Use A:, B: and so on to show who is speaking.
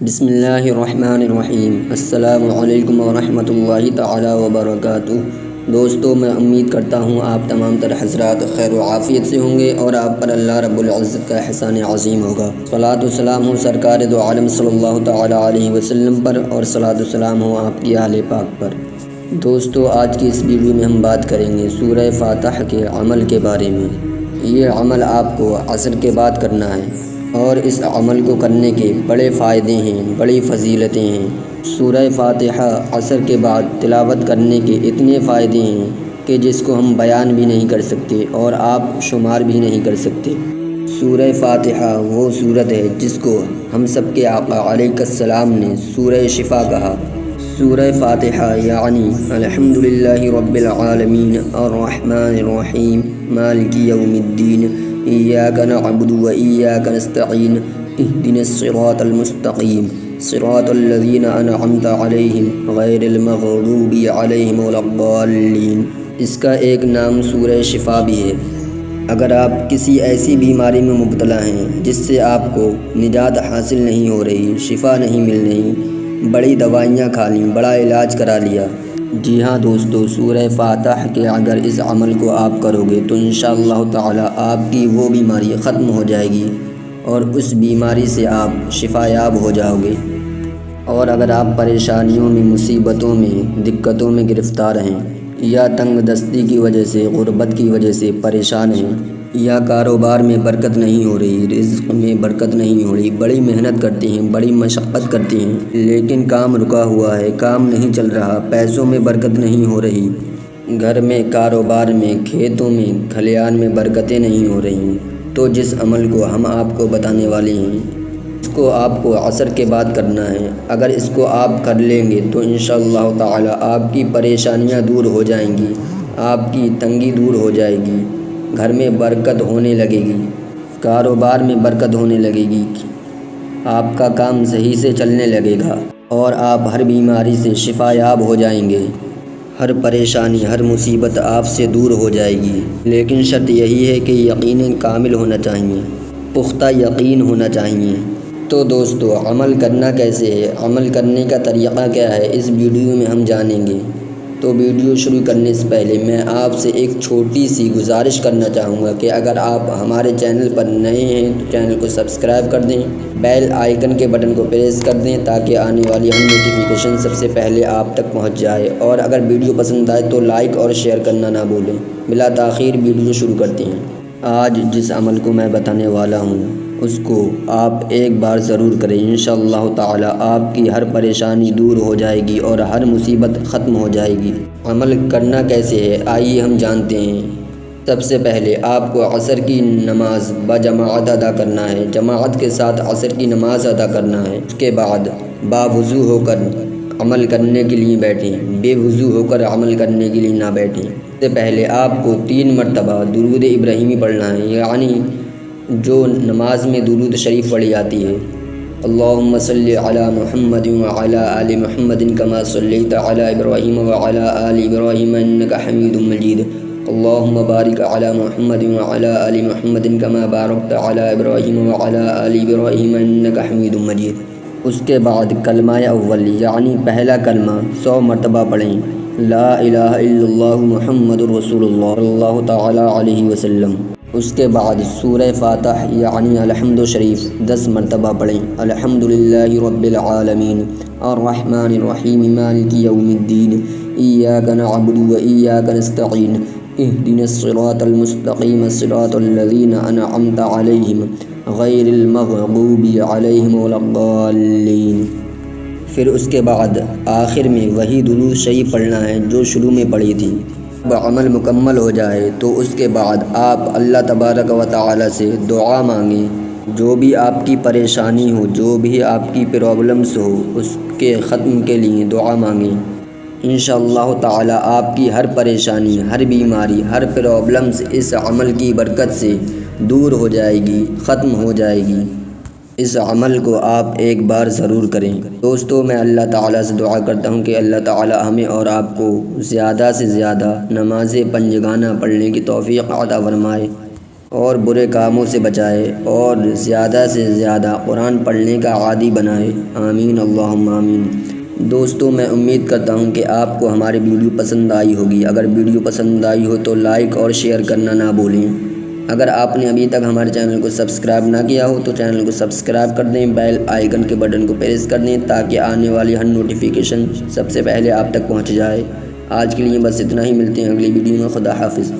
A: بسم اللہ الرحمن الرحیم۔ السلام علیکم ورحمۃ اللہ تعالی وبرکاتہ۔ دوستو، میں امید کرتا ہوں آپ تمام تر حضرات خیر و عافیت سے ہوں گے اور آپ پر اللہ رب العزت کا احسان عظیم ہوگا۔ صلاۃ و سلام ہو سرکار دو عالم صلی اللہ تعالی علیہ وسلم پر، اور صلاۃ و سلام ہو آپ کی اہل پاک پر۔ دوستو، آج کی اس ویڈیو میں ہم بات کریں گے سورہ فاتح کے عمل کے بارے میں۔ یہ عمل آپ کو عصر کے بعد کرنا ہے، اور اس عمل کو کرنے کے بڑے فائدے ہیں، بڑی فضیلتیں ہیں۔ سورہ فاتحہ عصر کے بعد تلاوت کرنے کے اتنے فائدے ہیں کہ جس کو ہم بیان بھی نہیں کر سکتے اور آپ شمار بھی نہیں کر سکتے۔ سورہ فاتحہ وہ سورت ہے جس کو ہم سب کے آقا علیہ السلام نے سورہ شفا کہا۔ سورہ فاتحہ یعنی الحمدللہ رب العالمین الرحمن الرحیم مالک یوم الدین ایاک نعبد و ایاک نستعین اہدنا الصراط المستقیم صراط الذین انعمت علیہم غیر المغضوب علیہم ولا الضالین۔ اس کا ایک نام سورہ شفا بھی ہے۔ اگر آپ کسی ایسی بیماری میں مبتلا ہیں جس سے آپ کو نجات حاصل نہیں ہو رہی، شفا نہیں مل رہی، بڑی دوائیاں کھا لیں، بڑا علاج کرا لیا، جی ہاں دوستو، سورہ فاتح کے اگر اس عمل کو آپ کرو گے تو انشاءاللہ تعالی آپ کی وہ بیماری ختم ہو جائے گی اور اس بیماری سے آپ شفا یاب ہو جاؤ گے۔ اور اگر آپ پریشانیوں میں، مصیبتوں میں، دقتوں میں گرفتار ہیں، یا تنگ دستی کی وجہ سے، غربت کی وجہ سے پریشان ہیں، یا کاروبار میں برکت نہیں ہو رہی، رزق میں برکت نہیں ہو رہی، بڑی محنت کرتے ہیں، بڑی مشقت کرتے ہیں لیکن کام رکا ہوا ہے، کام نہیں چل رہا، پیسوں میں برکت نہیں ہو رہی، گھر میں، کاروبار میں، کھیتوں میں، کھلیان میں برکتیں نہیں ہو رہی، تو جس عمل کو ہم آپ کو بتانے والے ہیں اس کو آپ کو عصر کے بعد کرنا ہے۔ اگر اس کو آپ کر لیں گے تو انشاءاللہ تعالی آپ کی پریشانیاں دور ہو جائیں گی، آپ کی تنگی دور ہو جائے گی، گھر میں برکت ہونے لگے گی، کاروبار میں برکت ہونے لگے گی، آپ کا کام صحیح سے چلنے لگے گا، اور آپ ہر بیماری سے شفا یاب ہو جائیں گے، ہر پریشانی، ہر مصیبت آپ سے دور ہو جائے گی۔ لیکن شرط یہی ہے کہ یقین کامل ہونا چاہیے، پختہ یقین ہونا چاہیے۔ تو دوستو، عمل کرنا کیسے ہے، عمل کرنے کا طریقہ کیا ہے، اس ویڈیو میں ہم جانیں گے۔ تو ویڈیو شروع کرنے سے پہلے میں آپ سے ایک چھوٹی سی گزارش کرنا چاہوں گا کہ اگر آپ ہمارے چینل پر نئے ہیں تو چینل کو سبسکرائب کر دیں، بیل آئیکن کے بٹن کو پریس کر دیں تاکہ آنے والی ہر نوٹیفیکیشن سب سے پہلے آپ تک پہنچ جائے، اور اگر ویڈیو پسند آئے تو لائک اور شیئر کرنا نہ بھولیں۔ بلا تاخیر ویڈیو شروع کرتے ہیں۔ آج جس عمل کو میں بتانے والا ہوں اس کو آپ ایک بار ضرور کریں، انشاءاللہ تعالی آپ کی ہر پریشانی دور ہو جائے گی اور ہر مصیبت ختم ہو جائے گی۔ عمل کرنا کیسے ہے، آئیے ہم جانتے ہیں۔ سب سے پہلے آپ کو عصر کی نماز بجماعت ادا کرنا ہے، جماعت کے ساتھ عصر کی نماز ادا کرنا ہے۔ اس کے بعد باوضو ہو کر عمل کرنے کے لیے بیٹھیں، بے وضو ہو کر عمل کرنے کے لیے نہ بیٹھیں۔ اس سے پہلے آپ کو 3 مرتبہ درود ابراہیمی پڑھنا ہے، یعنی جو نماز میں درود شریف پڑھی جاتی ہے۔ اللہم صلی علی محمد وعلی آل محمد کما صلیت علی ابراہیم وعلی آل ابراہیم انک حمید مجید۔ اللہم بارک علی محمد وعلی آل محمد کما بارکت علی ابراہیم وعلی آل ابراہیم انک حمید مجید۔ اس کے بعد کلمہ اول یعنی پہلا کلمہ 100 مرتبہ پڑھیں، لا الہ الا اللہ محمد رسول اللہ صلی اللہ تعالی علیہ وسلم۔ اس کے بعد سورہ فاتح یعنی الحمد شریف 10 مرتبہ پڑھیں، الحمدللہ رب العالمین الرحمن الرحیم مالک یوم الدین ایاک نعبد و ایاک نستعین اہدنا الصراط المستقیم صراط الذین انعمت علیہم غیر المغضوب علیہم ولا الضالین۔ پھر اس کے بعد آخر میں وہی درود شریف پڑھنا ہے جو شروع میں پڑھی تھی۔ جب عمل مکمل ہو جائے تو اس کے بعد آپ اللہ تبارک و تعالی سے دعا مانگیں، جو بھی آپ کی پریشانی ہو، جو بھی آپ کی پرابلمس ہو، اس کے ختم کے لیے دعا مانگیں۔ انشاءاللہ تعالی آپ کی ہر پریشانی، ہر بیماری، ہر پرابلمس اس عمل کی برکت سے دور ہو جائے گی، ختم ہو جائے گی۔ اس عمل کو آپ ایک بار ضرور کریں۔ دوستو، میں اللہ تعالیٰ سے دعا کرتا ہوں کہ اللہ تعالیٰ ہمیں اور آپ کو زیادہ سے زیادہ نماز پنجگانہ پڑھنے کی توفیق عطا فرمائے۔ اور برے کاموں سے بچائے اور زیادہ سے زیادہ قرآن پڑھنے کا عادی بنائے۔ آمین اللہم آمین۔ دوستو میں امید کرتا ہوں کہ آپ کو ہماری ویڈیو پسند آئی ہوگی۔ اگر ویڈیو پسند آئی ہو تو لائک اور شیئر کرنا نہ بھولیں۔ اگر آپ نے ابھی تک ہمارے چینل کو سبسکرائب نہ کیا ہو تو چینل کو سبسکرائب کر دیں، بیل آئیکن کے بٹن کو پریس کر دیں تاکہ آنے والی ہر نوٹیفیکیشن سب سے پہلے آپ تک پہنچ جائے۔ آج کے لیے بس اتنا ہی، ملتے ہیں اگلی ویڈیو میں۔ خدا حافظ۔